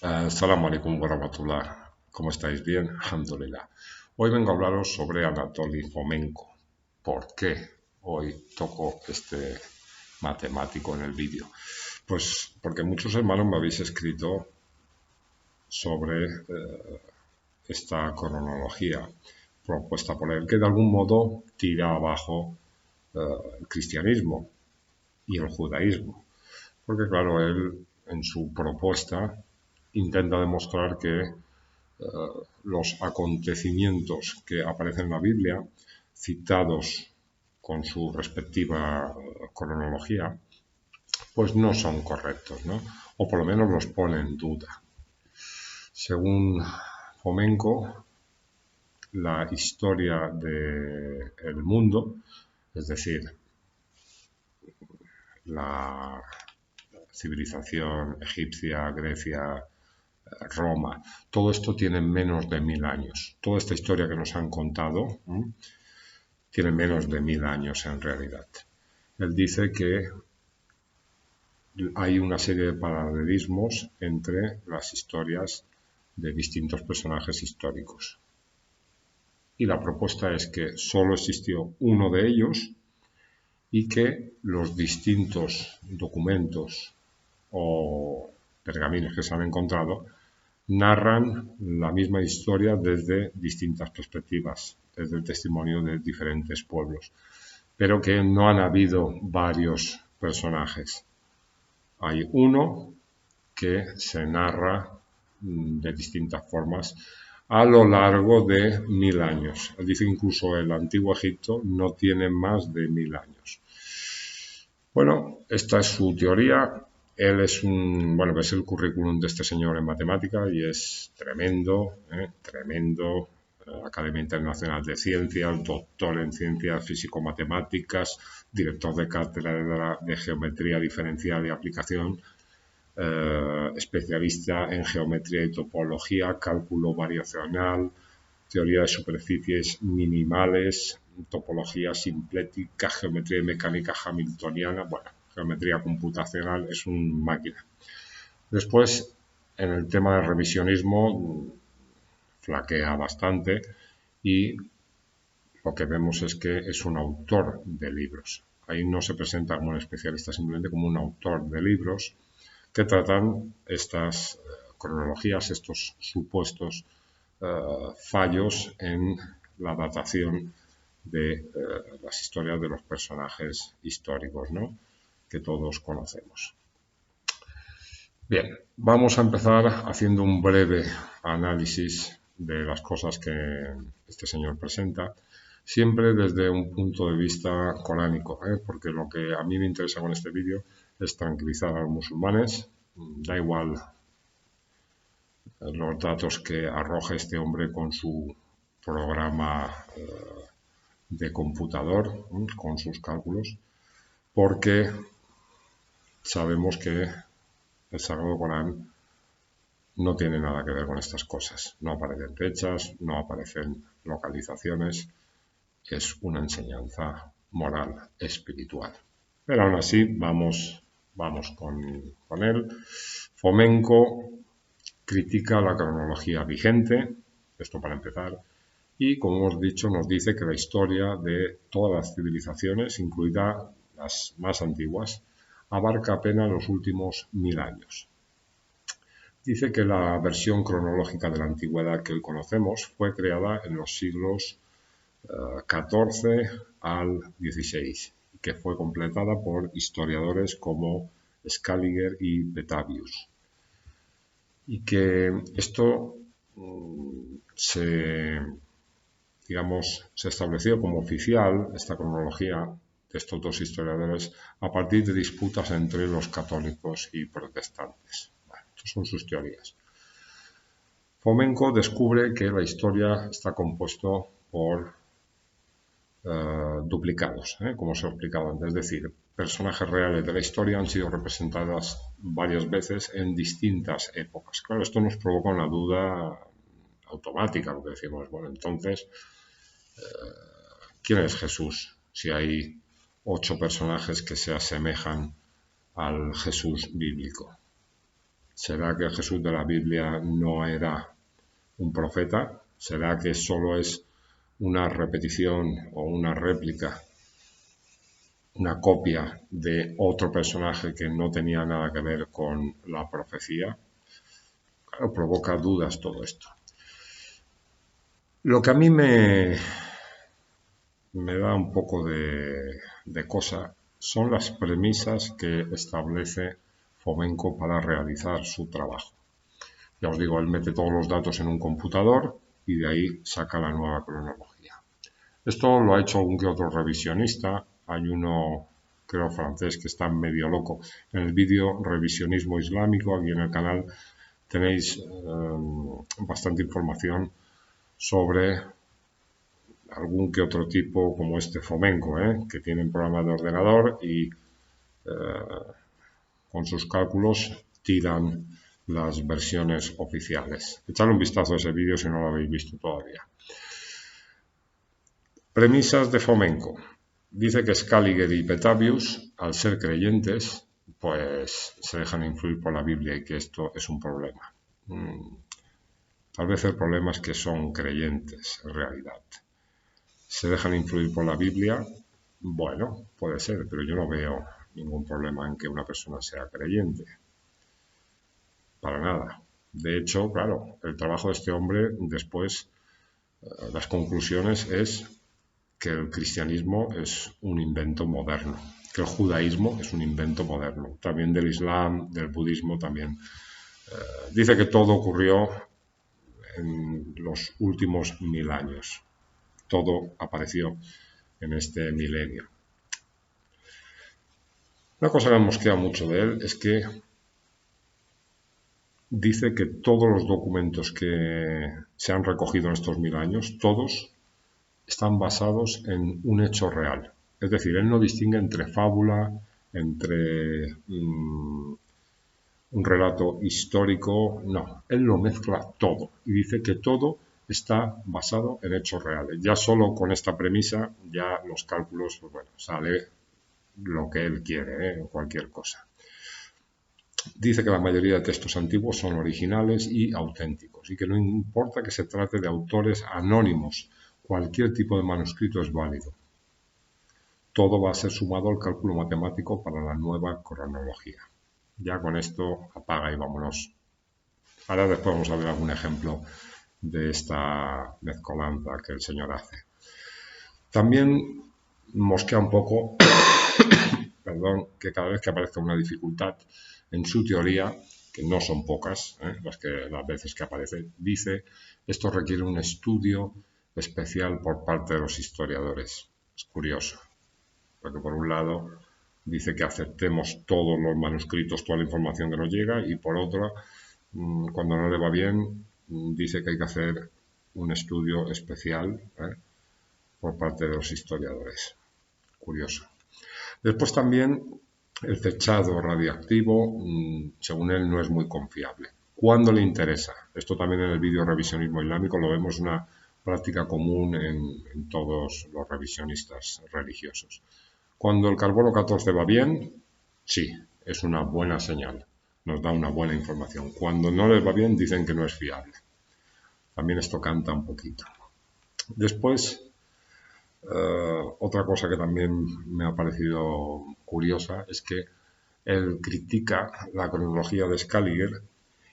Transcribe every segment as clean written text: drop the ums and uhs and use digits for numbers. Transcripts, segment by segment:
Assalamu alaikum warahmatullah. ¿Cómo estáis? Bien, alhamdulillah. Hoy vengo a hablaros sobre Anatoly Fomenko. ¿Por qué hoy toco este matemático en el vídeo? Pues porque muchos hermanos me habéis escrito sobre esta cronología propuesta por él, que de algún modo tira abajo el cristianismo y el judaísmo. Porque claro, él en su propuesta intenta demostrar que los acontecimientos que aparecen en la Biblia, citados con su respectiva cronología, pues no son correctos, ¿no? O por lo menos los pone en duda. Según Fomenko, la historia del mundo, es decir, la civilización egipcia, Grecia, Roma, todo esto tiene menos de 1000 años. Toda esta historia que nos han contado tiene menos de 1000 años en realidad. Él dice que hay una serie de paralelismos entre las historias de distintos personajes históricos. Y la propuesta es que solo existió uno de ellos y que los distintos documentos o pergaminos que se han encontrado narran la misma historia desde distintas perspectivas, desde el testimonio de diferentes pueblos, pero que no han habido varios personajes. Hay uno que se narra de distintas formas a lo largo de 1000 años. Dice que incluso el antiguo Egipto no tiene más de 1000 años. Bueno, esta es su teoría. Él es ves el currículum de este señor en matemática y es tremendo, tremendo. Academia Internacional de Ciencias, doctor en Ciencias Físico-Matemáticas, director de cátedra de Geometría Diferencial y Aplicación, especialista en Geometría y Topología, Cálculo Variacional, Teoría de Superficies Minimales, Topología Simplética, Geometría y Mecánica Hamiltoniana, Geometría Computacional, es un máquina. Después, en el tema del revisionismo, flaquea bastante y lo que vemos es que es un autor de libros. Ahí no se presenta como un especialista, simplemente como un autor de libros que tratan estas cronologías, estos supuestos fallos en la datación de las historias de los personajes históricos, ¿no?, que todos conocemos. Bien, vamos a empezar haciendo un breve análisis de las cosas que este señor presenta, siempre desde un punto de vista coránico, porque lo que a mí me interesa con este vídeo es tranquilizar a los musulmanes. Da igual los datos que arroja este hombre con su programa de computador, con sus cálculos, porque sabemos que el Sagrado Corán no tiene nada que ver con estas cosas. No aparecen fechas, no aparecen localizaciones. Es una enseñanza moral, espiritual. Pero aún así, vamos con él. Fomenko critica la cronología vigente, esto para empezar, y como hemos dicho, nos dice que la historia de todas las civilizaciones, incluidas las más antiguas, abarca apenas los últimos 1000 años. Dice que la versión cronológica de la antigüedad que hoy conocemos fue creada en los siglos XIV al XVI y que fue completada por historiadores como Scaliger y Petavius. Y que esto se estableció como oficial, esta cronología de estos dos historiadores, a partir de disputas entre los católicos y protestantes. Estas son sus teorías. Fomenko descubre que la historia está compuesta por duplicados, como os he explicado antes, es decir, personajes reales de la historia han sido representadas varias veces en distintas épocas. Claro, esto nos provoca una duda automática, lo que decimos, entonces, ¿quién es Jesús? Si hay 8 personajes que se asemejan al Jesús bíblico. ¿Será que Jesús de la Biblia no era un profeta? ¿Será que solo es una repetición o una réplica, una copia de otro personaje que no tenía nada que ver con la profecía? Claro, provoca dudas todo esto. Lo que a mí me da un poco de cosa son las premisas que establece Fomenko para realizar su trabajo. Ya os digo, él mete todos los datos en un computador y de ahí saca la nueva cronología. Esto lo ha hecho algún que otro revisionista. Hay uno, creo francés, que está medio loco. En el vídeo Revisionismo Islámico, aquí en el canal, tenéis bastante información sobre algún que otro tipo como este Fomenko, que tiene un programa de ordenador y con sus cálculos tiran las versiones oficiales. Echadle un vistazo a ese vídeo si no lo habéis visto todavía. Premisas de Fomenko. Dice que Scaliger y Petavius, al ser creyentes, pues se dejan influir por la Biblia y que esto es un problema. Tal vez el problema es que son creyentes en realidad. ¿Se dejan influir por la Biblia? Bueno, puede ser, pero yo no veo ningún problema en que una persona sea creyente. Para nada. De hecho, claro, el trabajo de este hombre después, las conclusiones es que el cristianismo es un invento moderno, que el judaísmo es un invento moderno, también del islam, del budismo también. Dice que todo ocurrió en los últimos 1000 años. Todo apareció en este milenio. Una cosa que me mosquea mucho de él es que dice que todos los documentos que se han recogido en estos 1000 años, todos están basados en un hecho real. Es decir, él no distingue entre fábula, entre un relato histórico, no, él lo mezcla todo y dice que todo está basado en hechos reales. Ya solo con esta premisa, ya los cálculos, pues bueno, sale lo que él quiere, cualquier cosa. Dice que la mayoría de textos antiguos son originales y auténticos y que no importa que se trate de autores anónimos, cualquier tipo de manuscrito es válido. Todo va a ser sumado al cálculo matemático para la nueva cronología. Ya con esto apaga y vámonos. Ahora después vamos a ver algún ejemplo de esta mezcolanza que el señor hace. También mosquea un poco, perdón, que cada vez que aparezca una dificultad en su teoría, que no son pocas, las veces que aparece, dice, esto requiere un estudio especial por parte de los historiadores. Es curioso, porque por un lado dice que aceptemos todos los manuscritos, toda la información que nos llega, y por otro, cuando no le va bien, dice que hay que hacer un estudio especial por parte de los historiadores. Curioso. Después también el fechado radioactivo, según él, no es muy confiable. ¿Cuándo le interesa? Esto también en el vídeo Revisionismo Islámico lo vemos una práctica común en todos los revisionistas religiosos. Cuando el carbono 14 va bien, sí, es una buena señal, nos da una buena información. Cuando no les va bien, dicen que no es fiable. También esto canta un poquito. Después, otra cosa que también me ha parecido curiosa es que él critica la cronología de Scaliger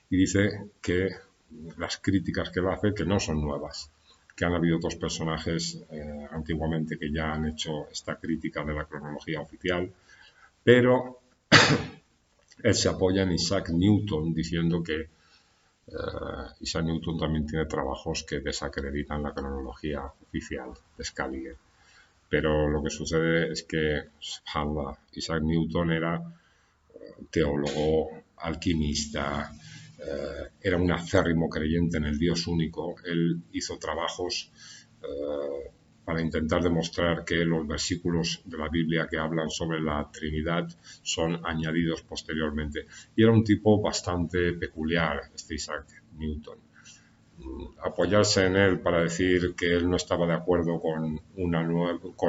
y dice que las críticas que él hace que no son nuevas, que han habido otros personajes antiguamente que ya han hecho esta crítica de la cronología oficial, pero él se apoya en Isaac Newton diciendo que Isaac Newton también tiene trabajos que desacreditan la cronología oficial de Scaliger. Pero lo que sucede es que Isaac Newton era teólogo, alquimista, era un acérrimo creyente en el Dios único. Él hizo trabajos para intentar demostrar que los versículos de la Biblia que hablan sobre la Trinidad son añadidos posteriormente. Y era un tipo bastante peculiar, este Isaac Newton. Apoyarse en él para decir que él no estaba de acuerdo con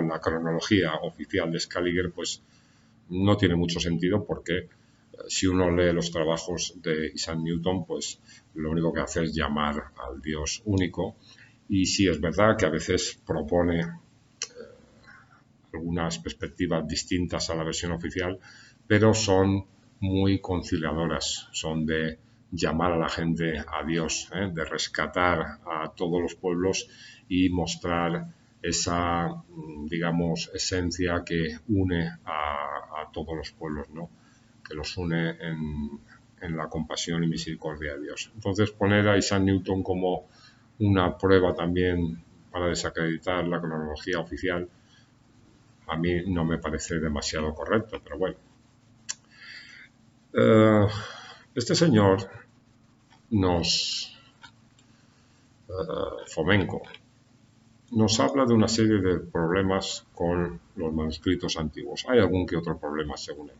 la cronología oficial de Scaliger, pues no tiene mucho sentido porque Si uno lee los trabajos de Isaac Newton, pues lo único que hace es llamar al Dios único. Y sí, es verdad que a veces propone algunas perspectivas distintas a la versión oficial, pero son muy conciliadoras, son de llamar a la gente a Dios, de rescatar a todos los pueblos y mostrar esa, digamos, esencia que une a todos los pueblos, ¿no? Que los une en la compasión y misericordia de Dios. Entonces, poner a Isaac Newton como una prueba también para desacreditar la cronología oficial, a mí no me parece demasiado correcto, pero bueno. Este señor Fomenko, nos habla de una serie de problemas con los manuscritos antiguos. Hay algún que otro problema según él.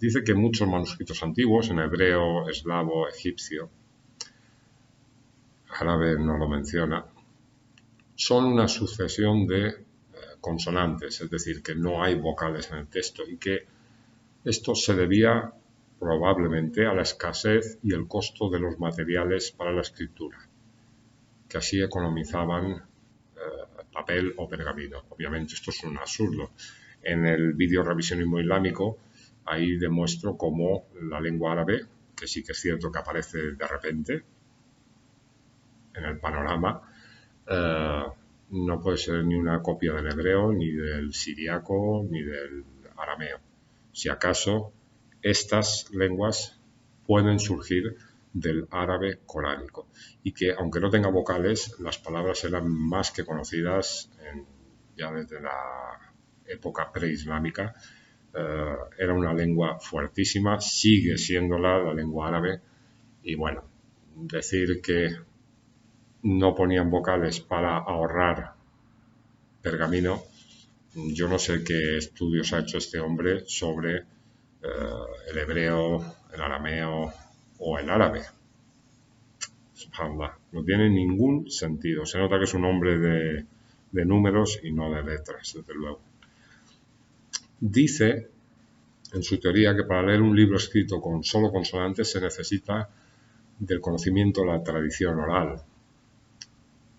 Dice que muchos manuscritos antiguos, en hebreo, eslavo, egipcio, árabe no lo menciona, son una sucesión de consonantes, es decir, que no hay vocales en el texto y que esto se debía probablemente a la escasez y el costo de los materiales para la escritura, que así economizaban papel o pergamino. Obviamente esto es un absurdo. En el vídeo Revisionismo Islámico, ahí demuestro cómo la lengua árabe, que sí que es cierto que aparece de repente en el panorama, no puede ser ni una copia del hebreo, ni del siriaco, ni del arameo. Si acaso, estas lenguas pueden surgir del árabe coránico y que, aunque no tenga vocales, las palabras eran más que conocidas ya desde la época preislámica. Era una lengua fuertísima, sigue siéndola la lengua árabe, y bueno, decir que no ponían vocales para ahorrar pergamino, yo no sé qué estudios ha hecho este hombre sobre el hebreo, el arameo o el árabe. Subhanallah, no tiene ningún sentido. Se nota que es un hombre de números y no de letras, desde luego. Dice en su teoría que para leer un libro escrito con solo consonantes se necesita del conocimiento de la tradición oral.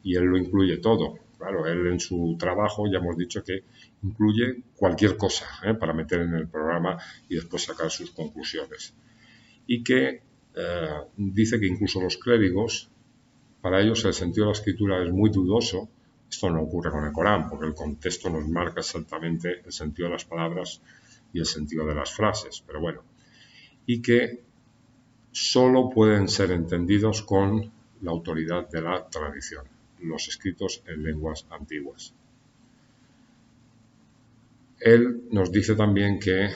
Y él lo incluye todo. Claro, él en su trabajo ya hemos dicho que incluye cualquier cosa para meter en el programa y después sacar sus conclusiones. Y que dice que incluso los clérigos, para ellos el sentido de la escritura es muy dudoso. Esto no ocurre con el Corán, porque el contexto nos marca exactamente el sentido de las palabras y el sentido de las frases, pero bueno. Y que solo pueden ser entendidos con la autoridad de la tradición, los escritos en lenguas antiguas. Él nos dice también que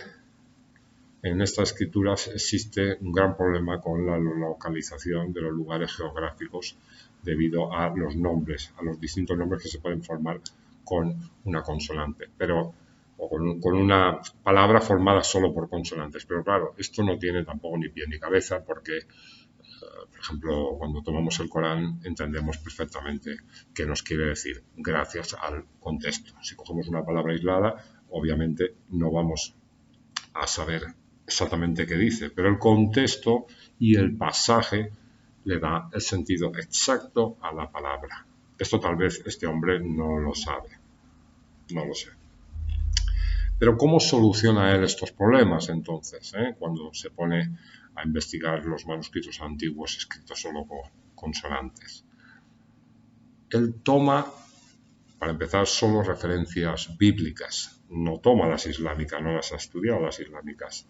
en estas escrituras existe un gran problema con la localización de los lugares geográficos debido a los nombres, a los distintos nombres que se pueden formar con una consonante, o con una palabra formada solo por consonantes. Pero claro, esto no tiene tampoco ni pie ni cabeza porque, por ejemplo, cuando tomamos el Corán entendemos perfectamente qué nos quiere decir gracias al contexto. Si cogemos una palabra aislada, obviamente no vamos a saber exactamente qué dice, pero el contexto y el pasaje le da el sentido exacto a la palabra. Esto tal vez este hombre no lo sabe, no lo sé. Pero ¿cómo soluciona él estos problemas entonces, cuando se pone a investigar los manuscritos antiguos escritos solo con consonantes? Él toma, para empezar, solo referencias bíblicas, no toma las islámicas, no las ha estudiado las islámicas,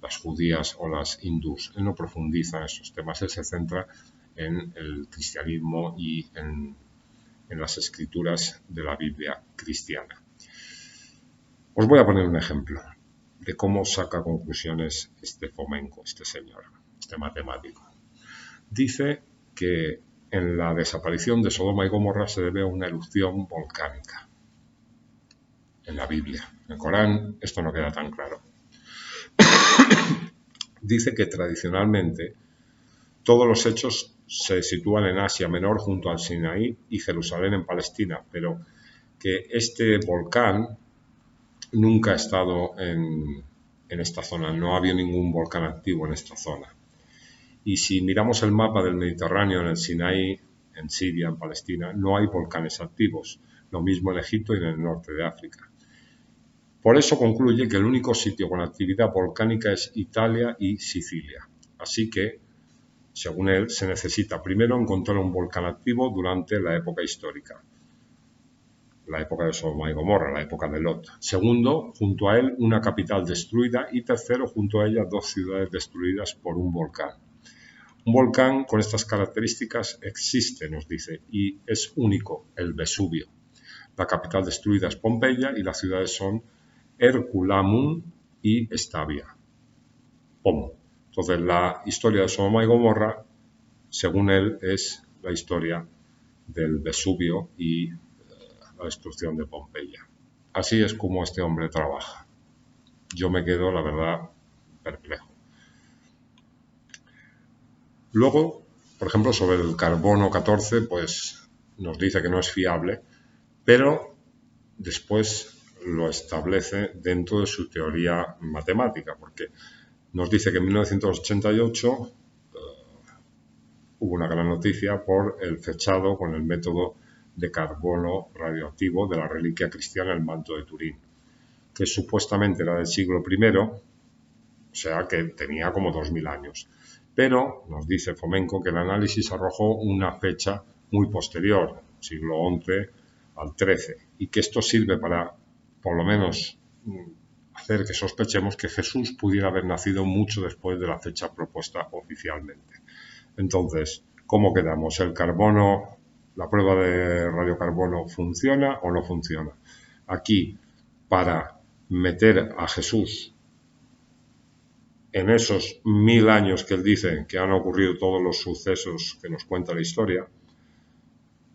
las judías o las hindús. Él no profundiza en esos temas, él se centra en el cristianismo y en las escrituras de la Biblia cristiana. Os voy a poner un ejemplo de cómo saca conclusiones este Fomenko, este señor, este matemático. Dice que en la desaparición de Sodoma y Gomorra se debe a una erupción volcánica. En la Biblia. En el Corán esto no queda tan claro. Dice que tradicionalmente todos los hechos se sitúan en Asia Menor junto al Sinaí y Jerusalén en Palestina, pero que este volcán nunca ha estado en en esta zona, no había ningún volcán activo en esta zona. Y si miramos el mapa del Mediterráneo, en el Sinaí, en Siria, en Palestina, no hay volcanes activos, lo mismo en Egipto y en el norte de África. Por eso concluye que el único sitio con actividad volcánica es Italia y Sicilia. Así que, según él, se necesita primero encontrar un volcán activo durante la época histórica, la época de Sodoma y Gomorra, la época de Lot. Segundo, junto a él, una capital destruida. Y tercero, junto a ella, 2 ciudades destruidas por un volcán. Un volcán con estas características existe, nos dice, y es único, el Vesubio. La capital destruida es Pompeya y las ciudades son Herculaneum y Estavia. Entonces, la historia de Sodoma y Gomorra, según él, es la historia del Vesubio y la destrucción de Pompeya. Así es como este hombre trabaja. Yo me quedo, la verdad, perplejo. Luego, por ejemplo, sobre el carbono 14, pues nos dice que no es fiable, pero después lo establece dentro de su teoría matemática, porque nos dice que en 1988 hubo una gran noticia por el fechado con el método de carbono radioactivo de la reliquia cristiana el manto de Turín, que supuestamente era del siglo I, o sea que tenía como 2000 años. Pero nos dice Fomenko que el análisis arrojó una fecha muy posterior, siglo XI al XIII, y que esto sirve para, por lo menos, hacer que sospechemos que Jesús pudiera haber nacido mucho después de la fecha propuesta oficialmente. Entonces, ¿cómo quedamos? ¿El carbono, la prueba de radiocarbono funciona o no funciona? Aquí, para meter a Jesús en esos 1000 años que él dice que han ocurrido todos los sucesos que nos cuenta la historia,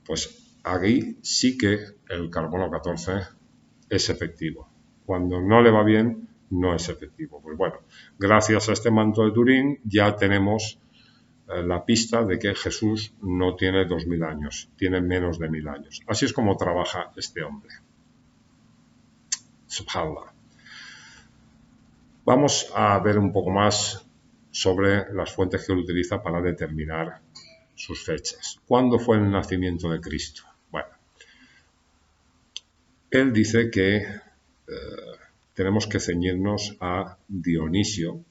pues aquí sí que el carbono 14 es efectivo. Cuando no le va bien, no es efectivo. Pues bueno, gracias a este manto de Turín ya tenemos la pista de que Jesús no tiene 2000 años, tiene menos de 1000 años. Así es como trabaja este hombre. Subhanallah. Vamos a ver un poco más sobre las fuentes que él utiliza para determinar sus fechas. ¿Cuándo fue el nacimiento de Cristo? Bueno, él dice que tenemos que ceñirnos a Dionisio,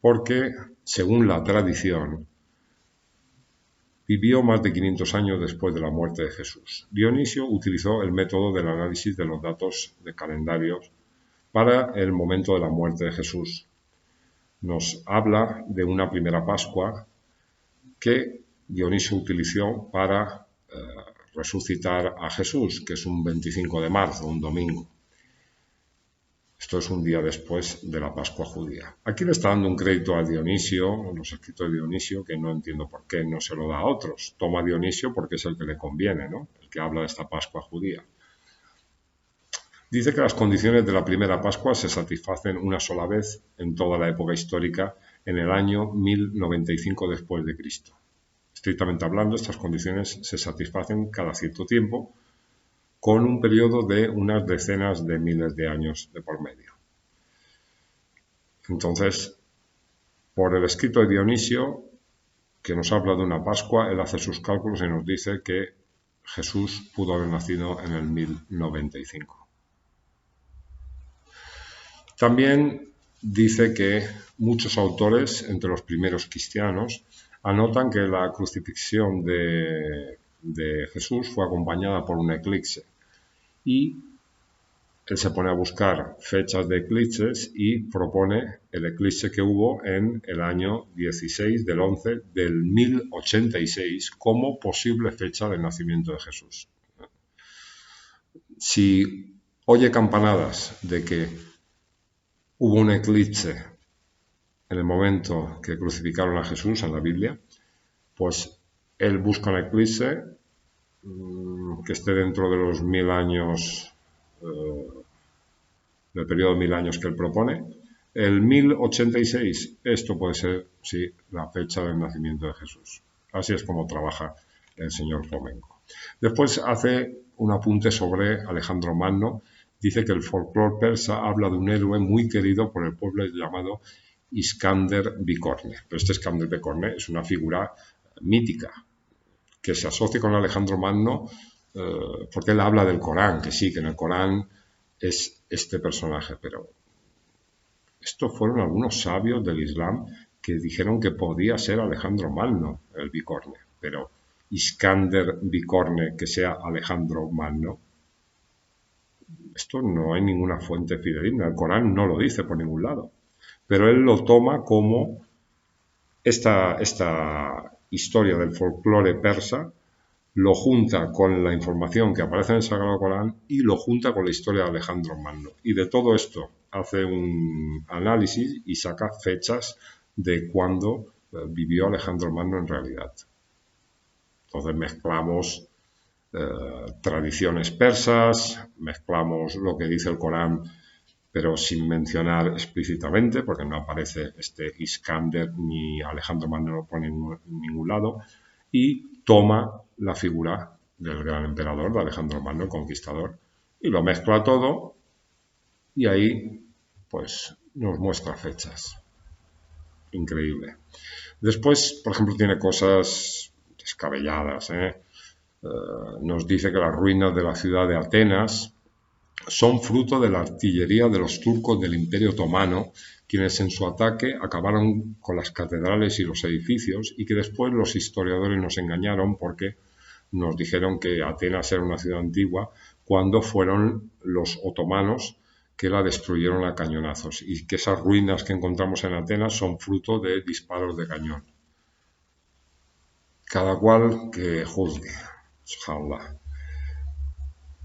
porque, según la tradición, vivió más de 500 años después de la muerte de Jesús. Dionisio utilizó el método del análisis de los datos de calendarios para el momento de la muerte de Jesús. Nos habla de una primera Pascua que Dionisio utilizó para resucitar a Jesús, que es un 25 de marzo, un domingo. Esto es un día después de la Pascua judía. Aquí le está dando un crédito a Dionisio, en los escritos de Dionisio, que no entiendo por qué no se lo da a otros. Toma a Dionisio porque es el que le conviene, ¿no? El que habla de esta Pascua judía. Dice que las condiciones de la primera Pascua se satisfacen una sola vez en toda la época histórica, en el año 1095 después de Cristo. Estrictamente hablando, estas condiciones se satisfacen cada cierto tiempo, con un periodo de unas decenas de miles de años de por medio. Entonces, por el escrito de Dionisio, que nos habla de una Pascua, él hace sus cálculos y nos dice que Jesús pudo haber nacido en el 1095. También dice que muchos autores, entre los primeros cristianos, anotan que la crucifixión de Jesús fue acompañada por un eclipse. Y él se pone a buscar fechas de eclipses y propone el eclipse que hubo en el año 16 del 11 del 1086 como posible fecha del nacimiento de Jesús. Si oye campanadas de que hubo un eclipse en el momento que crucificaron a Jesús en la Biblia, pues él busca un eclipse que esté dentro de los 1000 años, del periodo de 1000 años que él propone. El 1086, esto puede ser, sí, la fecha del nacimiento de Jesús. Así es como trabaja el señor Fomenko. Después hace un apunte sobre Alejandro Magno. dice que el folclore persa habla de un héroe muy querido por el pueblo llamado Iskander Bicorne. Pero este Iskander Bicorne es una figura mítica que se asocia con Alejandro Magno porque él habla del Corán, que sí, que en el Corán es este personaje, pero estos fueron algunos sabios del Islam que dijeron que podía ser Alejandro Magno, el Bicorne, pero Iskander Bicorne que sea Alejandro Magno, esto no hay ninguna fuente fidedigna, el Corán no lo dice por ningún lado, pero él lo toma como esta historia del folclore persa, lo junta con la información que aparece en el Sagrado Corán y lo junta con la historia de Alejandro Magno. Y de todo esto hace un análisis y saca fechas de cuándo vivió Alejandro Magno en realidad. Entonces mezclamos tradiciones persas, mezclamos lo que dice el Corán, pero sin mencionar explícitamente, porque no aparece este Iskander ni Alejandro Magno lo pone en ningún lado, y toma la figura del gran emperador, de Alejandro Magno, el conquistador, y lo mezcla todo, y ahí pues nos muestra fechas. Increíble. Después, por ejemplo, tiene cosas descabelladas, nos dice que las ruinas de la ciudad de Atenas son fruto de la artillería de los turcos del Imperio Otomano, quienes en su ataque acabaron con las catedrales y los edificios, y que después los historiadores nos engañaron porque nos dijeron que Atenas era una ciudad antigua cuando fueron los otomanos que la destruyeron a cañonazos, y que esas ruinas que encontramos en Atenas son fruto de disparos de cañón. Cada cual que juzgue. Subhanallah.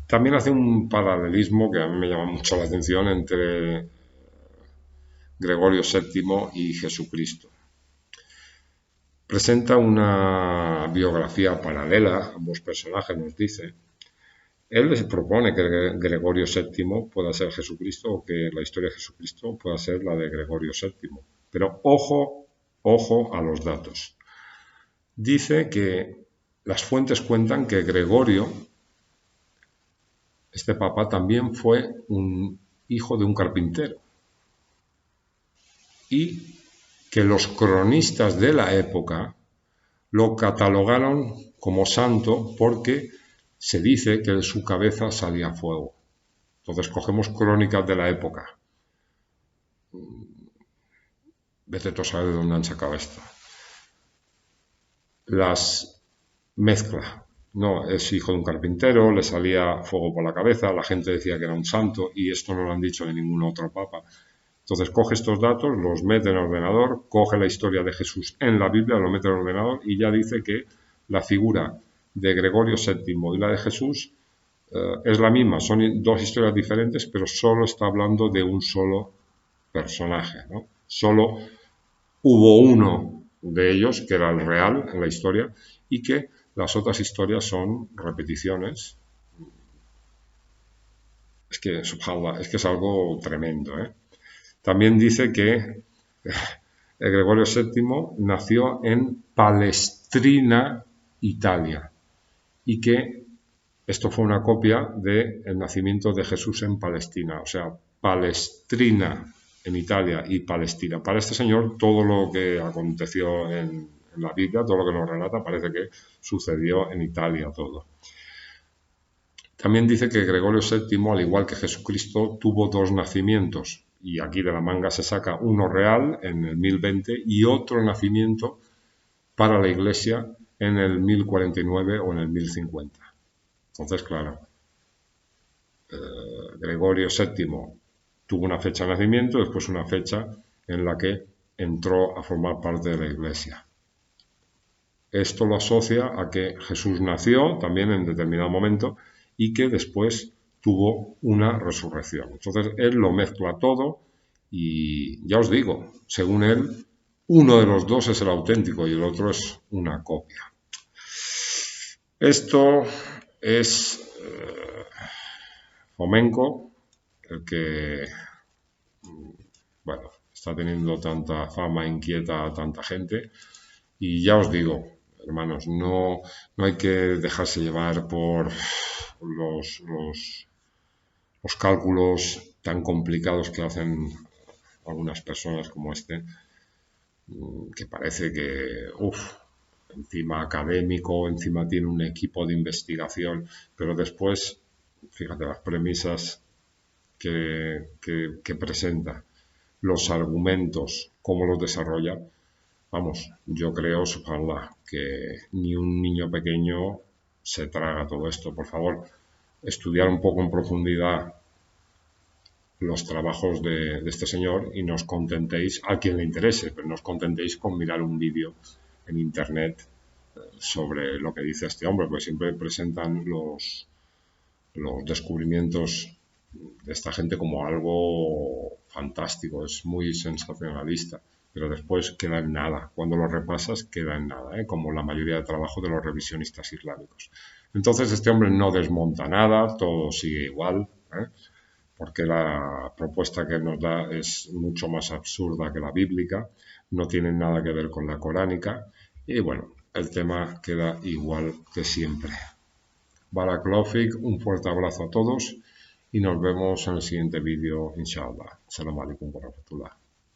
También hace un paralelismo que a mí me llama mucho la atención entre Gregorio VII y Jesucristo. Presenta una biografía paralela, ambos personajes nos dice. Él les propone que Gregorio VII pueda ser Jesucristo o que la historia de Jesucristo pueda ser la de Gregorio VII. Pero ojo a los datos. Dice que las fuentes cuentan que Gregorio, este papa, también fue un hijo de un carpintero y que los cronistas de la época lo catalogaron como santo porque se dice que de su cabeza salía fuego. Entonces cogemos crónicas de la época. Vete tú a saber de dónde han sacado esto. Las mezcla. No, es hijo de un carpintero, le salía fuego por la cabeza, la gente decía que era un santo y esto no lo han dicho de ningún otro papa. Entonces coge estos datos, los mete en el ordenador, coge la historia de Jesús en la Biblia, lo mete en el ordenador y ya dice que la figura de Gregorio VII y la de Jesús es la misma, son dos historias diferentes, pero solo está hablando de un solo personaje, ¿no? Solo hubo uno de ellos que era el real en la historia y que las otras historias son repeticiones. Es que, subhanallah, es que es algo tremendo, ¿eh? También dice que Gregorio VII nació en Palestrina, Italia, y que esto fue una copia del nacimiento de Jesús en Palestina, o sea, Palestrina en Italia y Palestina. Para este señor todo lo que aconteció en la Biblia, todo lo que nos relata, parece que sucedió en Italia todo. También dice que Gregorio VII, al igual que Jesucristo, tuvo dos nacimientos, y aquí de la manga se saca uno real en el 1020 y otro nacimiento para la Iglesia en el 1049 o en el 1050. Entonces, claro, Gregorio VII tuvo una fecha de nacimiento, después una fecha en la que entró a formar parte de la Iglesia. Esto lo asocia a que Jesús nació también en determinado momento y que después tuvo una resurrección. Entonces él lo mezcla todo y ya os digo, según él, uno de los dos es el auténtico y el otro es una copia. Esto es Fomenko, el que, bueno, está teniendo tanta fama, inquieta a tanta gente. Y ya os digo, hermanos, no hay que dejarse llevar por los los cálculos tan complicados que hacen algunas personas como este, que parece que, encima académico, encima tiene un equipo de investigación, pero después, fíjate, las premisas que presenta, los argumentos, cómo los desarrolla. Vamos, yo creo, subhanallah, que ni un niño pequeño se traga todo esto. Por favor, estudiar un poco en profundidad los trabajos de este señor y no os contentéis, a quien le interese, pero no os contentéis con mirar un vídeo en internet sobre lo que dice este hombre, porque siempre presentan los descubrimientos de esta gente como algo fantástico, es muy sensacionalista, pero después queda en nada. Cuando lo repasas, queda en nada, como la mayoría de trabajo de los revisionistas islámicos. Entonces, este hombre no desmonta nada, todo sigue igual, porque la propuesta que nos da es mucho más absurda que la bíblica, no tiene nada que ver con la coránica, y bueno, el tema queda igual que siempre. Barakallahu, un fuerte abrazo a todos y nos vemos en el siguiente vídeo, inshallah. Assalamu alaikum wa rahmatullah.